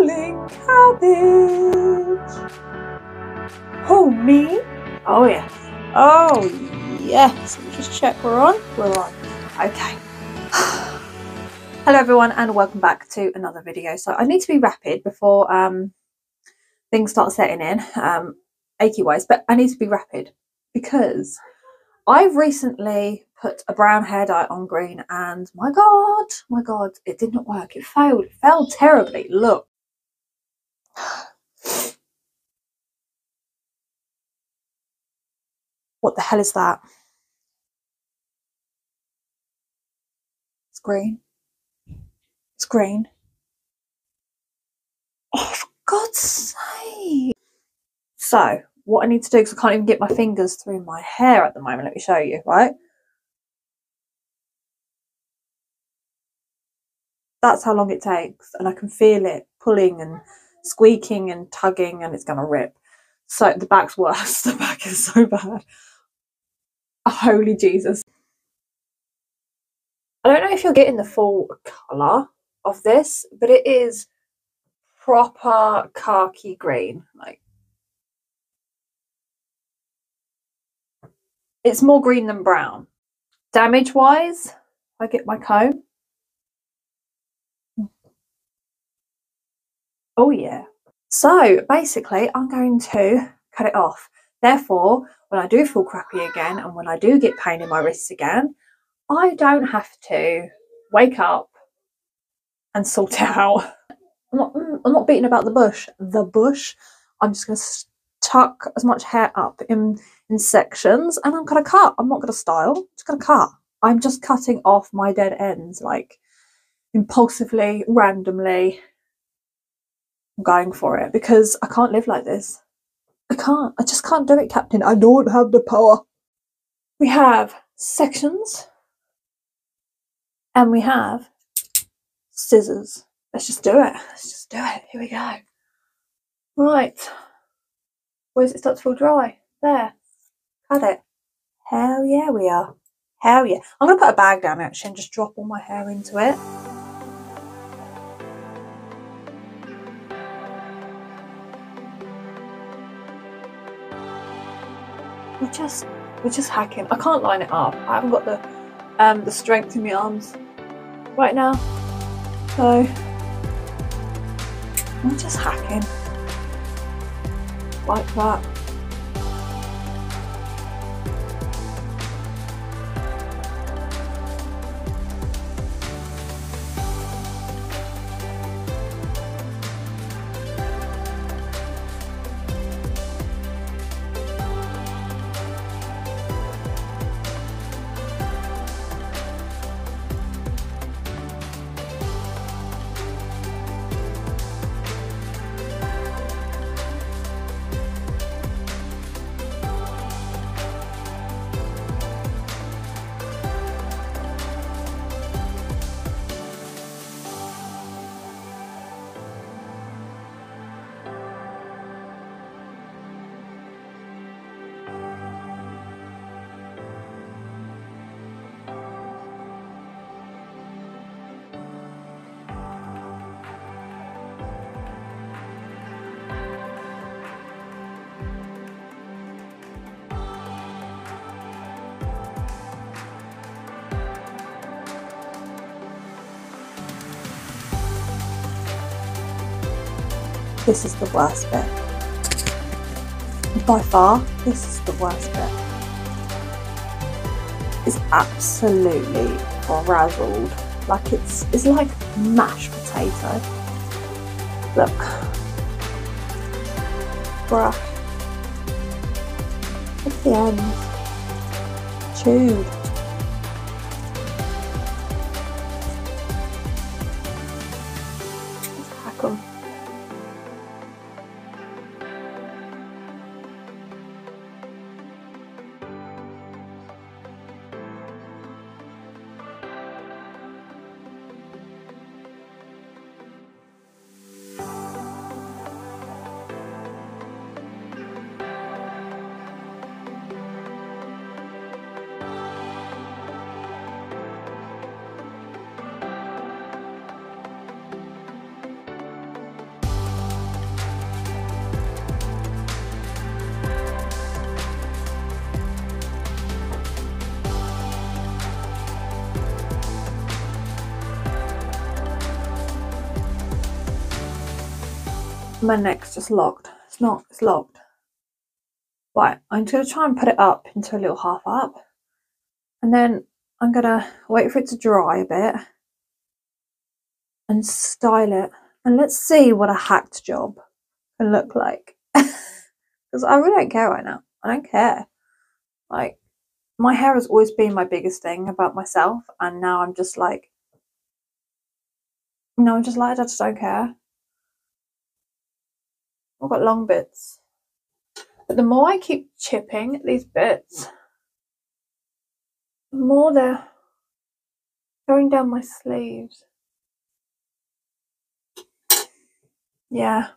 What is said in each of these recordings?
rolling cabbage. Oh, me? Oh, yes. Oh, yes. Let me just check we're on. We're on. Okay. Hello, everyone, and welcome back to another video. So I need to be rapid before things start setting in, achy-wise, but I need to be rapid because I've recently put a brown hair dye on green and my God, it did not work. It failed. It failed terribly. Look. What the hell is that? It's green. It's green. Oh, for God's sake. So, what I need to do, because I can't even get my fingers through my hair at the moment. Let me show you, right? That's how long it takes. And I can feel it pulling and squeaking and tugging, and it's going to rip. So, the back's worse. The back is so bad. Holy Jesus. I don't know if you're getting the full colour of this, but it is proper khaki green. Like, it's more green than brown. Damage wise, I get my comb. Oh yeah. So basically I'm going to cut it off. Therefore, when I do feel crappy again and when I do get pain in my wrists again, I don't have to wake up and sort it out. I'm not beating about the bush. I'm just going to tuck as much hair up in sections and I'm going to cut. I'm not going to style. I'm just going to cut. I'm just cutting off my dead ends, like impulsively, randomly. I'm going for it because I can't live like this. I can't. I just can't do it, Captain. I don't have the power. We have sections and we have scissors. Let's just do it. Let's just do it. Here we go. Right. Where does it start to feel dry? There. Cut it. Hell yeah, we are. Hell yeah. I'm going to put a bag down actually and just drop all my hair into it. We're just hacking. I can't line it up. I haven't got the strength in my arms right now. So I'm just hacking. Like that. This is the worst bit. By far, this is the worst bit. It's absolutely frazzled. Like it's like mashed potato. Look. Brush. At the end. Chewed. Let's hack them. My neck's just locked. It's not, it's locked. Right, I'm going to try and put it up into a little half up. And then I'm going to wait for it to dry a bit and style it. And let's see what a hacked job can look like. Because I really don't care right now. I don't care. Like, my hair has always been my biggest thing about myself. And now I'm just like, no, I'm just like, I just don't care. I've got long bits. But the more I keep chipping at these bits, the more they're going down my sleeves. Yeah,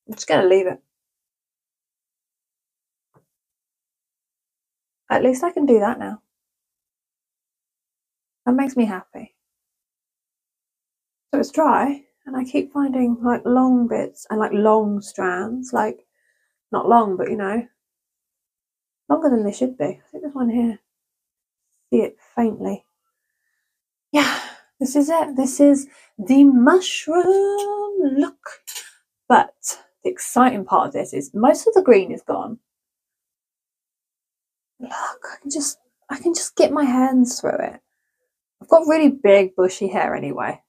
I'm just going to leave it. At least I can do that now. That makes me happy. So it's dry, and I keep finding like long bits and like long strands, like not long, but you know, longer than they should be. I think there's one here. See it faintly. Yeah, this is it. This is the mushroom look. But the exciting part of this is most of the green is gone. Look, I can just get my hands through it. I've got really big bushy hair anyway.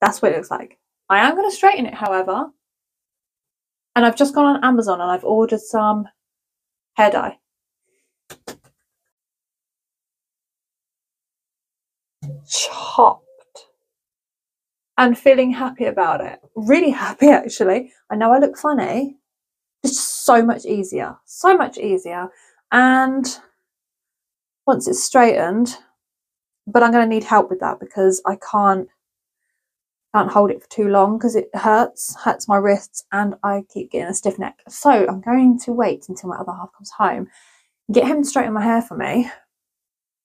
That's what it looks like. I am going to straighten it, however. And I've just gone on Amazon and I've ordered some hair dye. Chopped. And feeling happy about it. Really happy, actually. I know I look funny. It's just so much easier. So much easier. And once it's straightened, but I'm going to need help with that because I can't hold it for too long because it hurts my wrists and I keep getting a stiff neck. So I'm going to wait until my other half comes home, get him to straighten my hair for me.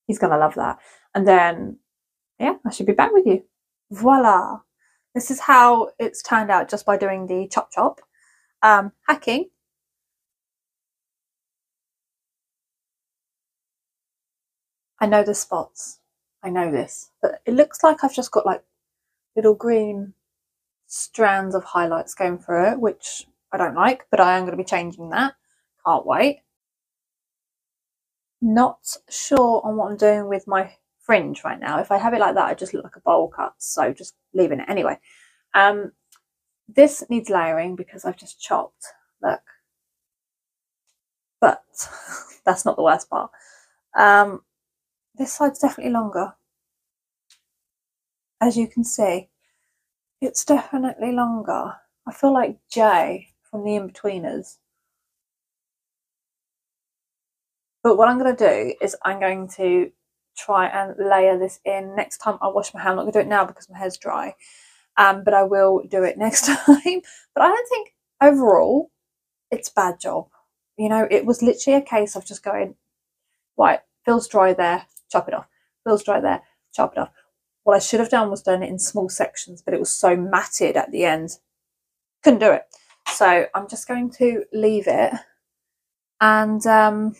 He's going to love that. And then, yeah, I should be back with you. Voila. This is how it's turned out just by doing the chop. Hacking. I know the spots. I know this. But it looks like I've just got like little green strands of highlights going through it, which I don't like, but I am going to be changing that. Can't wait. Not sure on what I'm doing with my fringe right now. If I have it like that, I just look like a bowl cut, so just leaving it anyway. This needs layering because I've just chopped, look, but that's not the worst part. This side's definitely longer, as you can see. It's definitely longer. I feel like Jay from the In-Betweeners. But what I'm going to do is I'm going to try and layer this in next time I wash my hair. I'm not going to do it now because my hair's dry, but I will do it next time. But I don't think overall it's a bad job. You know, it was literally a case of just going, right, feels dry there, chop it off. Feels dry there, chop it off. What I should have done was done it in small sections, but it was so matted at the end. Couldn't do it. So I'm just going to leave it. And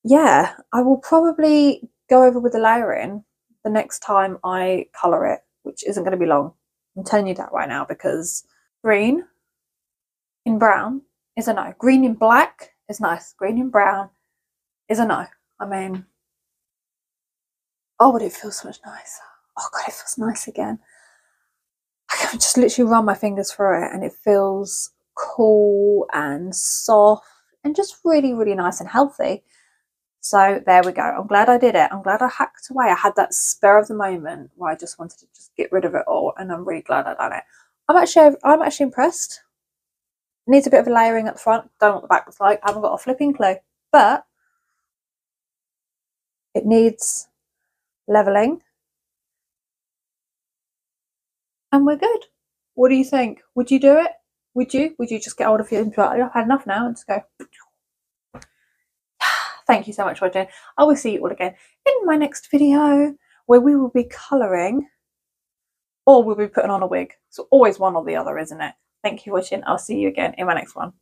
yeah, I will probably go over with the layering the next time I colour it, which isn't going to be long. I'm telling you that right now because green in brown is a no. Green in black is nice. Green in brown is a no. I mean, oh, but it feels so much nicer. Oh God, it feels nice again. I can just literally run my fingers through it and it feels cool and soft and just really, really nice and healthy. So there we go. I'm glad I did it. I'm glad I hacked away. I had that spur of the moment where I just wanted to just get rid of it all, and I'm really glad I done it. I'm actually impressed. Needs a bit of a layering at the front. Don't know what the back looks like. I haven't got a flipping clue, but it needs leveling, and we're good. What do you think? Would you do it? Would you just get hold of your implant? I've had enough now and just go. Thank you so much for watching. I will see you all again in my next video where we will be colouring or we'll be putting on a wig. So always one or the other, isn't it? Thank you for watching. I'll see you again in my next one.